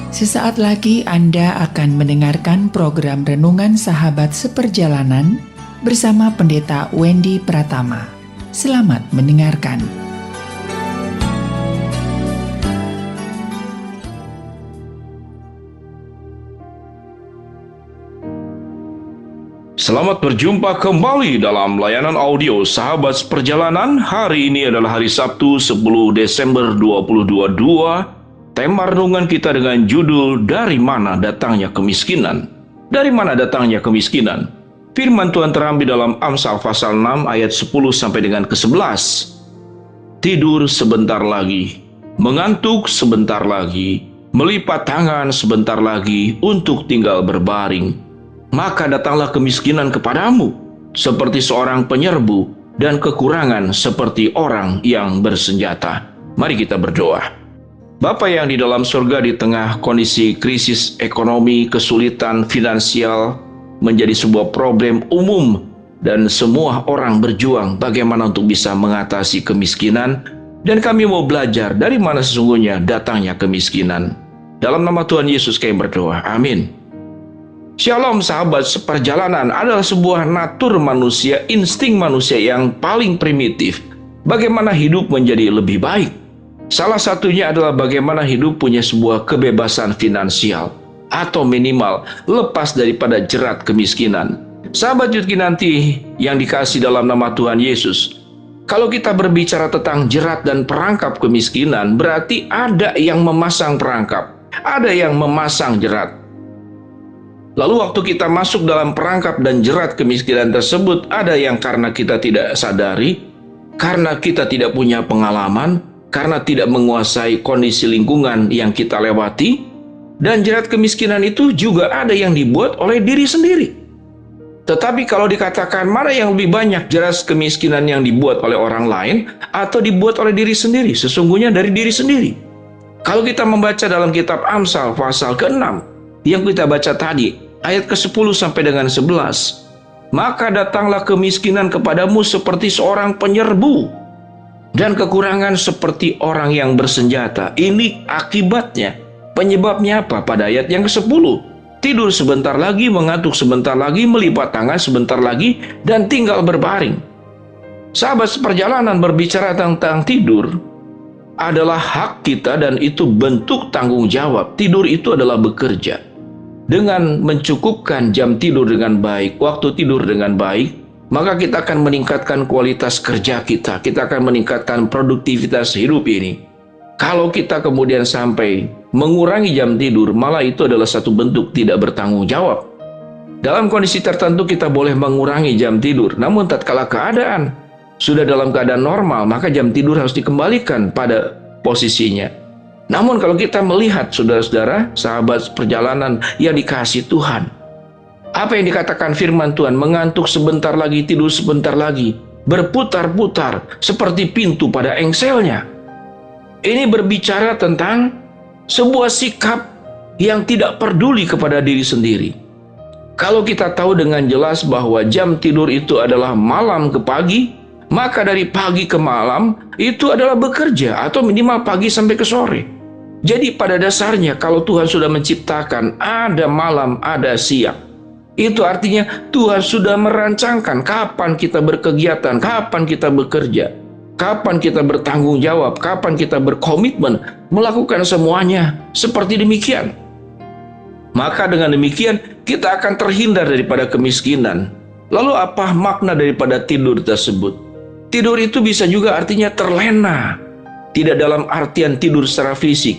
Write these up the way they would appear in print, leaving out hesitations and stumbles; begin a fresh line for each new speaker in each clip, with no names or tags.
Sesaat lagi Anda akan mendengarkan program Renungan Sahabat Seperjalanan bersama Pendeta Wendy Pratama. Selamat mendengarkan.
Selamat berjumpa kembali dalam layanan audio Sahabat Seperjalanan. Hari ini adalah hari Sabtu 10 Desember 2022. Tema renungan kita dengan judul Dari Mana Datangnya Kemiskinan? Dari mana datangnya kemiskinan? Firman Tuhan terambil dalam Amsal pasal 6 ayat 10 sampai dengan ke-11. Tidur sebentar lagi, mengantuk sebentar lagi, melipat tangan sebentar lagi untuk tinggal berbaring. Maka datanglah kemiskinan kepadamu, seperti seorang penyerbu, dan kekurangan seperti orang yang bersenjata. Mari kita berdoa. Bapa yang di dalam surga, di tengah kondisi krisis ekonomi, kesulitan finansial menjadi sebuah problem umum dan semua orang berjuang bagaimana untuk bisa mengatasi kemiskinan, dan kami mau belajar dari mana sesungguhnya datangnya kemiskinan. Dalam nama Tuhan Yesus kami berdoa, amin. Shalom sahabat seperjalanan adalah sebuah natur manusia, insting manusia yang paling primitif. Bagaimana hidup menjadi lebih baik? Salah satunya adalah bagaimana hidup punya sebuah kebebasan finansial atau minimal lepas daripada jerat kemiskinan. Sahabat Yudkinanti yang dikasih dalam nama Tuhan Yesus, kalau kita berbicara tentang jerat dan perangkap kemiskinan, berarti ada yang memasang perangkap, ada yang memasang jerat. Lalu waktu kita masuk dalam perangkap dan jerat kemiskinan tersebut, ada yang karena kita tidak sadari, karena kita tidak punya pengalaman, karena tidak menguasai kondisi lingkungan yang kita lewati, dan jerat kemiskinan itu juga ada yang dibuat oleh diri sendiri. Tetapi kalau dikatakan mana yang lebih banyak jerat kemiskinan yang dibuat oleh orang lain atau dibuat oleh diri sendiri, sesungguhnya dari diri sendiri. Kalau kita membaca dalam kitab Amsal pasal ke-6 yang kita baca tadi, ayat ke-10 sampai dengan 11, maka datanglah kemiskinan kepadamu seperti seorang penyerbu, dan kekurangan seperti orang yang bersenjata. Ini akibatnya. Penyebabnya apa? Pada ayat yang ke-10. Tidur sebentar lagi, mengantuk sebentar lagi, melipat tangan sebentar lagi, dan tinggal berbaring. Sahabat seperjalanan, berbicara tentang tidur adalah hak kita dan itu bentuk tanggung jawab. Tidur itu adalah bekerja. Dengan mencukupkan jam tidur dengan baik, waktu tidur dengan baik, maka kita akan meningkatkan kualitas kerja kita. Kita akan meningkatkan produktivitas hidup ini. Kalau kita kemudian sampai mengurangi jam tidur, malah itu adalah satu bentuk tidak bertanggung jawab. Dalam kondisi tertentu kita boleh mengurangi jam tidur, namun tatkala keadaan sudah dalam keadaan normal, maka jam tidur harus dikembalikan pada posisinya. Namun kalau kita melihat saudara-saudara, sahabat perjalanan yang dikasihi Tuhan, apa yang dikatakan firman Tuhan? Mengantuk sebentar lagi, tidur sebentar lagi, berputar-putar seperti pintu pada engselnya. Ini berbicara tentang sebuah sikap yang tidak peduli kepada diri sendiri. Kalau kita tahu dengan jelas bahwa jam tidur itu adalah malam ke pagi, maka dari pagi ke malam itu adalah bekerja, atau minimal pagi sampai ke sore. Jadi pada dasarnya kalau Tuhan sudah menciptakan ada malam, ada siang, itu artinya Tuhan sudah merancangkan kapan kita berkegiatan, kapan kita bekerja, kapan kita bertanggung jawab, kapan kita berkomitmen melakukan semuanya seperti demikian. Maka dengan demikian kita akan terhindar daripada kemiskinan. Lalu apa makna daripada tidur tersebut? Tidur itu bisa juga artinya terlena. Tidak dalam artian tidur secara fisik,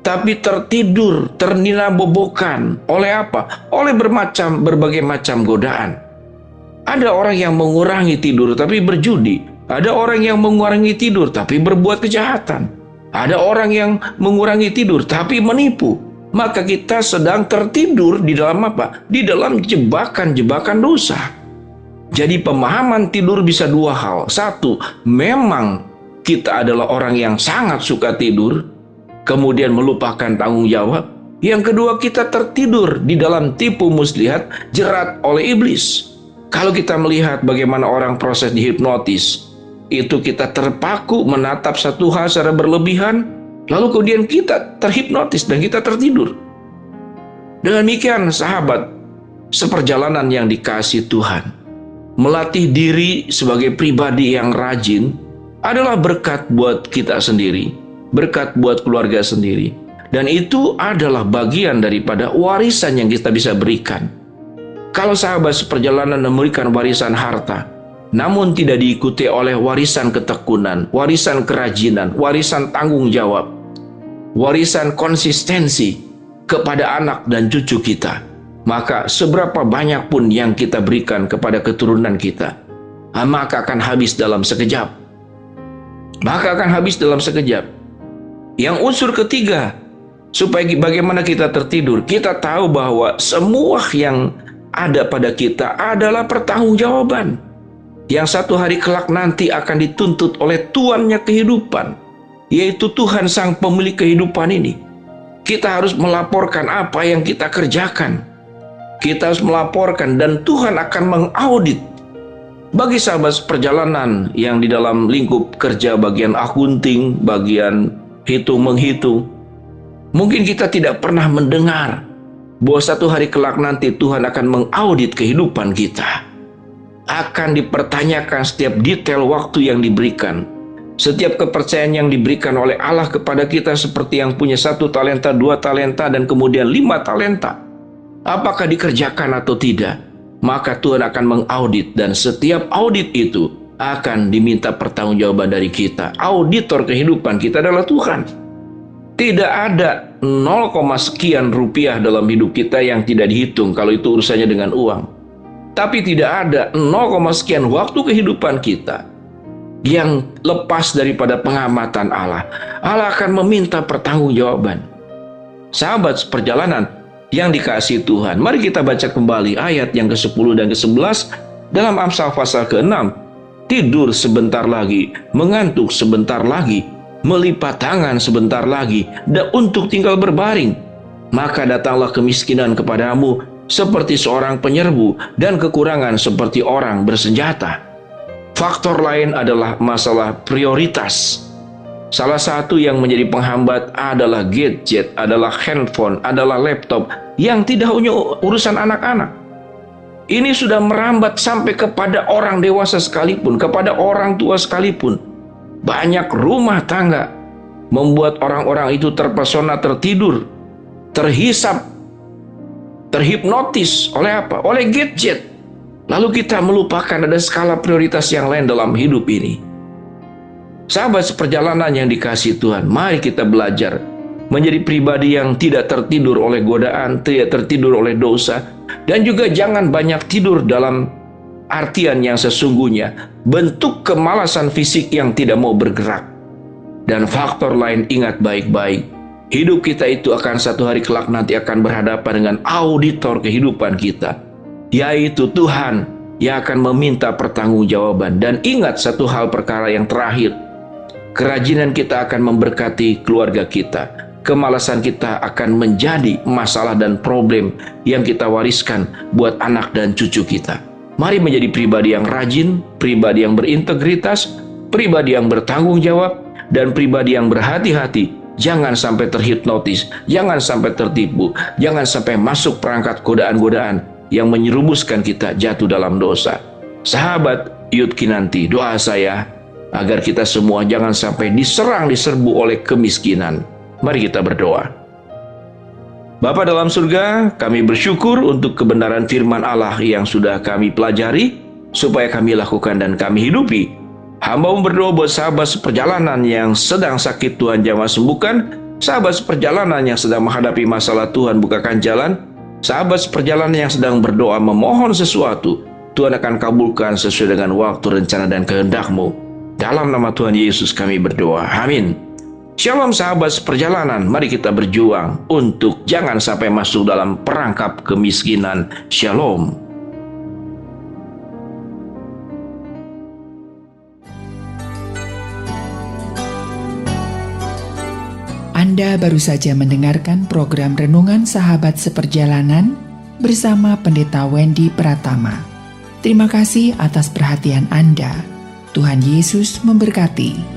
tapi tertidur, ternina-bobokan. Oleh apa? Oleh berbagai macam godaan. Ada orang yang mengurangi tidur tapi berjudi. Ada orang yang mengurangi tidur tapi berbuat kejahatan. Ada orang yang mengurangi tidur tapi menipu. Maka kita sedang tertidur di dalam apa? Di dalam jebakan-jebakan dosa. Jadi pemahaman tidur bisa dua hal. Satu, memang kita adalah orang yang sangat suka tidur, kemudian melupakan tanggung jawab. Yang kedua, kita tertidur di dalam tipu muslihat, jerat oleh iblis. Kalau kita melihat bagaimana orang proses dihipnotis, itu kita terpaku menatap satu hal secara berlebihan, Lalu kemudian kita terhipnotis dan kita tertidur. Dengan demikian sahabat seperjalanan yang dikasihi Tuhan, melatih diri sebagai pribadi yang rajin adalah berkat buat kita sendiri, berkat buat keluarga sendiri. Dan itu adalah bagian daripada warisan yang kita bisa berikan. Kalau sahabat seperjalanan memberikan warisan harta, namun tidak diikuti oleh warisan ketekunan, warisan kerajinan, warisan tanggung jawab, warisan konsistensi kepada anak dan cucu kita, maka seberapa banyak pun yang kita berikan kepada keturunan kita, maka akan habis dalam sekejap. Yang unsur ketiga, supaya bagaimana kita tertidur, kita tahu bahwa semua yang ada pada kita adalah pertanggungjawaban yang satu hari kelak nanti akan dituntut oleh tuannya kehidupan, yaitu Tuhan sang pemilik kehidupan ini. Kita harus melaporkan apa yang kita kerjakan. Kita harus melaporkan dan Tuhan akan mengaudit. Bagi sahabat perjalanan yang di dalam lingkup kerja bagian akunting, bagian hitung-menghitung, mungkin kita tidak pernah mendengar bahwa satu hari kelak nanti Tuhan akan mengaudit kehidupan kita. Akan dipertanyakan setiap detail waktu yang diberikan. Setiap kepercayaan yang diberikan oleh Allah kepada kita, seperti yang punya 1 talenta, 2 talenta, dan kemudian 5 talenta. Apakah dikerjakan atau tidak? Maka Tuhan akan mengaudit, dan setiap audit itu akan diminta pertanggungjawaban dari kita. Auditor kehidupan kita adalah Tuhan. Tidak ada 0, sekian rupiah dalam hidup kita yang tidak dihitung kalau itu urusannya dengan uang. Tapi tidak ada 0, sekian waktu kehidupan kita yang lepas daripada pengamatan Allah. Allah akan meminta pertanggungjawaban. Sahabat seperjalanan yang dikasihi Tuhan, mari kita baca kembali ayat yang ke-10 dan ke-11 dalam Amsal pasal ke-6. Tidur sebentar lagi, mengantuk sebentar lagi, melipat tangan sebentar lagi, dan untuk tinggal berbaring. Maka datanglah kemiskinan kepadamu seperti seorang penyerbu, dan kekurangan seperti orang bersenjata. Faktor lain adalah masalah prioritas. Salah satu yang menjadi penghambat adalah gadget, adalah handphone, adalah laptop, yang tidak hanya urusan anak-anak. Ini sudah merambat sampai kepada orang dewasa sekalipun, kepada orang tua sekalipun. Banyak rumah tangga membuat orang-orang itu terpesona, tertidur, terhisap, terhipnotis oleh apa? Oleh gadget. Lalu kita melupakan ada skala prioritas yang lain dalam hidup ini. Sahabat seperjalanan yang dikasihi Tuhan, mari kita belajar menjadi pribadi yang tidak tertidur oleh godaan, tidak tertidur oleh dosa, dan juga jangan banyak tidur dalam artian yang sesungguhnya, bentuk kemalasan fisik yang tidak mau bergerak. Dan faktor lain, ingat baik-baik, hidup kita itu akan satu hari kelak nanti akan berhadapan dengan auditor kehidupan kita, yaitu Tuhan yang akan meminta pertanggungjawaban. Dan ingat satu hal perkara yang terakhir, kerajinan kita akan memberkati keluarga kita, kemalasan kita akan menjadi masalah dan problem yang kita wariskan buat anak dan cucu kita. Mari menjadi pribadi yang rajin, pribadi yang berintegritas, pribadi yang bertanggung jawab, dan pribadi yang berhati-hati. Jangan sampai terhipnotis, jangan sampai tertipu, jangan sampai masuk perangkat godaan-godaan yang menyerumuskan kita jatuh dalam dosa. Sahabat Yud Kinanti, doa saya agar kita semua jangan sampai diserbu oleh kemiskinan. Mari kita berdoa. Bapa dalam surga, kami bersyukur untuk kebenaran firman Allah yang sudah kami pelajari, supaya kami lakukan dan kami hidupi. Hamba berdoa buat sahabat seperjalanan yang sedang sakit, Tuhan jamah sembuhkan. Sahabat seperjalanan yang sedang menghadapi masalah, Tuhan bukakan jalan. Sahabat seperjalanan yang sedang berdoa memohon sesuatu, Tuhan akan kabulkan sesuai dengan waktu, rencana, dan kehendak-Mu. Dalam nama Tuhan Yesus kami berdoa. Amin. Shalom sahabat seperjalanan, mari kita berjuang untuk jangan sampai masuk dalam perangkap kemiskinan. Shalom.
Anda baru saja mendengarkan program Renungan Sahabat Seperjalanan bersama Pendeta Wendy Pratama. Terima kasih atas perhatian Anda. Tuhan Yesus memberkati.